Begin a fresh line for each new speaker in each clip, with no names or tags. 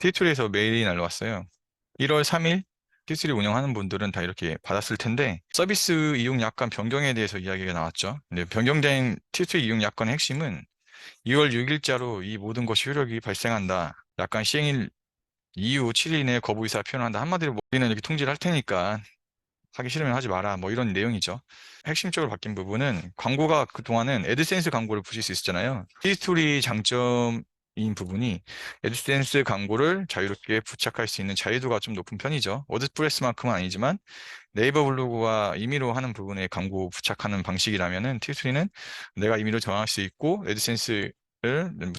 티투리에서 메일이 날라왔어요. 1월 3일 티투리 운영하는 분들은 다 이렇게 받았을 텐데 서비스 이용 약관 변경에 대해서 이야기가 나왔죠. 근데 변경된 티투리 이용 약관의 핵심은 2월 6일자로 이 모든 것이 효력이 발생한다. 약관 시행일 이후 7일 내에 거부 의사 표현한다. 한마디로 뭐 우리는 이렇게 통지를 할 테니까 하기 싫으면 하지 마라. 뭐 이런 내용이죠. 핵심적으로 바뀐 부분은 광고가 그동안은 애드센스 광고를 보실 수 있었잖아요. 히스토리 장점인 부분이 애드센스 광고를 자유롭게 부착할 수 있는 자유도가 좀 높은 편이죠. 워드프레스만큼은 아니지만 네이버 블로그와 임의로 하는 부분에 광고 부착하는 방식이라면은 티스토리는 내가 임의로 정할 수 있고 애드센스를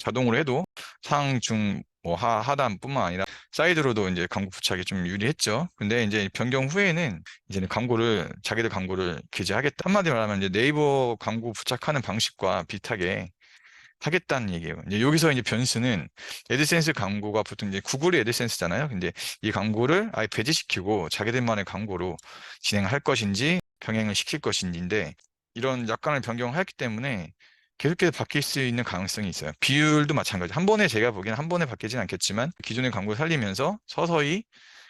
자동으로 해도 상, 중, 뭐 하단뿐만 아니라 사이드로도 이제 광고 부착이 좀 유리했죠. 근데 이제 변경 후에는 이제는 광고를 자기들 광고를 게재하겠다. 한마디로 말하면 이제 네이버 광고 부착하는 방식과 비슷하게 하겠다는 얘기예요. 이제 여기서 이제 변수는 애드센스 광고가 보통 이제 구글의 애드센스잖아요. 근데 이 광고를 아예 배제시키고 자기들만의 광고로 진행할 것인지 병행을 시킬 것인지인데 이런 약관을 변경했기 때문에 계속해서 바뀔 수 있는 가능성이 있어요. 비율도 마찬가지. 한 번에 제가 보기에는 한 번에 바뀌진 않겠지만 기존의 광고를 살리면서 서서히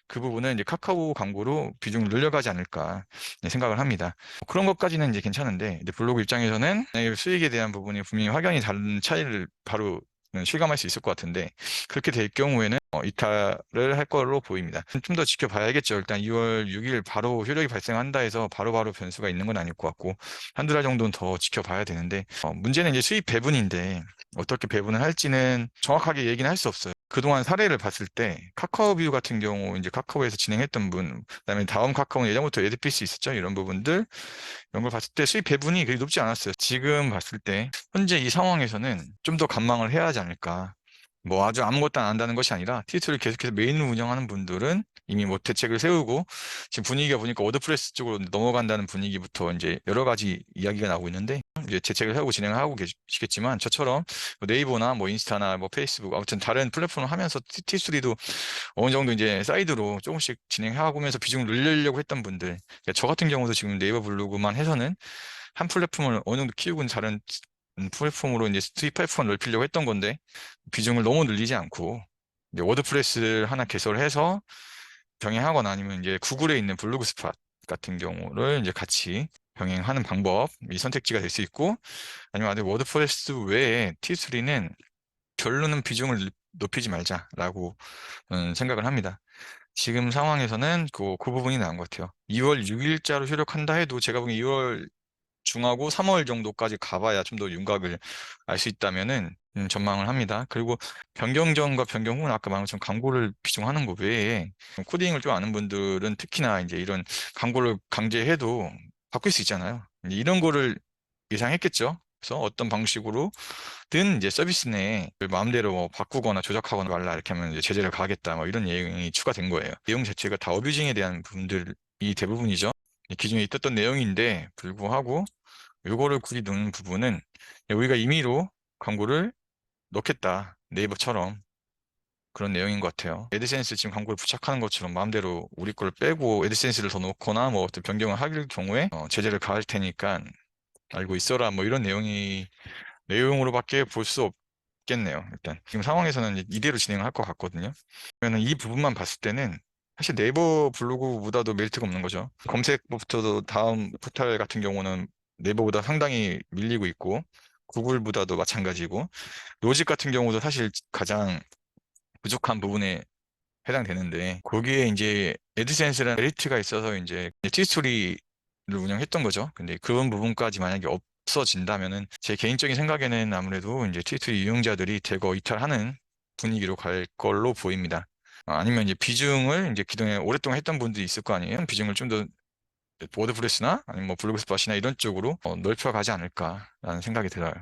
그 부분은 이제 카카오 광고로 비중을 늘려가지 않을까 생각을 합니다. 그런 것까지는 이제 괜찮은데 이제 블로그 입장에서는 만약에 수익에 대한 부분이 분명히 확연히 다른 차이를 바로 실감할 수 있을 것 같은데 그렇게 될 경우에는 이탈을 할 걸로 보입니다. 좀 더 지켜봐야겠죠. 일단 2월 6일 바로 효력이 발생한다 해서 바로바로 변수가 있는 건 아닐 것 같고 한두 달 정도는 더 지켜봐야 되는데 문제는 이제 수익 배분인데 어떻게 배분을 할지는 정확하게 얘기는 할 수 없어요. 그동안 사례를 봤을 때 카카오뷰 같은 경우 이제 카카오에서 진행했던 분, 그다음에 다음 카카오는 예전부터 에드피스 있었죠. 이런 부분들 이런 걸 봤을 때 수익 배분이 그리 높지 않았어요. 지금 봤을 때 현재 이 상황에서는 좀 더 관망을 해야 하지 않을까. 뭐 아주 아무것도 안 한다는 것이 아니라 티투를 계속해서 메인을 운영하는 분들은 이미 뭐 대책을 세우고 지금 분위기가 보니까 워드프레스 쪽으로 넘어간다는 분위기부터 이제 여러 가지 이야기가 나오고 있는데 이제 대책을 세우고 진행을 하고 계시겠지만 저처럼 뭐 네이버나 뭐 인스타나 뭐 페이스북 아무튼 다른 플랫폼을 하면서 티투리도 어느 정도 이제 사이드로 조금씩 진행하면서 비중을 늘리려고 했던 분들 그러니까 저 같은 경우도 지금 네이버 블로그만 해서는 한 플랫폼을 어느 정도 키우고 다른 플랫폼으로 이제 수익 플랫폼을 넓히려고 했던 건데 비중을 너무 늘리지 않고 이제 워드프레스를 하나 개설해서 병행하거나 아니면 이제 구글에 있는 블로그 스팟 같은 경우를 이제 같이 병행하는 방법이 선택지가 될 수 있고 아니면 아직 워드프레스 외에 T3는 결론은 비중을 높이지 말자라고 생각을 합니다. 지금 상황에서는 그 부분이 나은 것 같아요. 2월 6일자로 효력한다 해도 제가 보기엔 2월 중하고 3월 정도까지 가봐야 좀 더 윤곽을 알 수 있다면은 전망을 합니다. 그리고 변경 전과 변경 후는 아까 말한 것처럼 광고를 비중하는 것 외에 코딩을 좀 아는 분들은 특히나 이제 이런 광고를 강제해도 바꿀 수 있잖아요. 이제 이런 거를 예상했겠죠. 그래서 어떤 방식으로든 이제 서비스 내에 마음대로 뭐 바꾸거나 조작하거나 말라 이렇게 하면 이제 제재를 가하겠다 뭐 이런 내용이 추가된 거예요. 내용 자체가 다 어뷰징에 대한 부분들이 대부분이죠. 기존에 있었던 내용인데 불구하고 요거를 굳이 넣는 부분은 우리가 임의로 광고를 넣겠다. 네이버처럼 그런 내용인 것 같아요. 애드센스 지금 광고를 부착하는 것처럼 마음대로 우리 걸 빼고 애드센스를 더 넣거나 뭐 어떤 변경을 할 경우에 제재를 가할 테니까 알고 있어라 뭐 이런 내용으로밖에 볼 수 없겠네요. 일단 지금 상황에서는 이대로 진행을 할 것 같거든요. 그러면 이 부분만 봤을 때는 사실 네이버 블로그보다도 메리트가 없는 거죠. 검색부터도 다음 포털 같은 경우는 네이버보다 상당히 밀리고 있고 구글보다도 마찬가지고 로직 같은 경우도 사실 가장 부족한 부분에 해당되는데 거기에 이제 애드센스라는 메리트가 있어서 이제 티스토리를 운영했던 거죠. 근데 그런 부분까지 만약에 없어진다면은 제 개인적인 생각에는 아무래도 이제 티스토리 이용자들이 대거 이탈하는 분위기로 갈 걸로 보입니다. 아니면 이제 비중을 이제 기존에 오랫동안 했던 분들이 있을 거 아니에요. 비중을 좀 더 워드프레스나 아니면 뭐 블로그 스팟이나 이런 쪽으로 넓혀가지 않을까라는 생각이 들어요.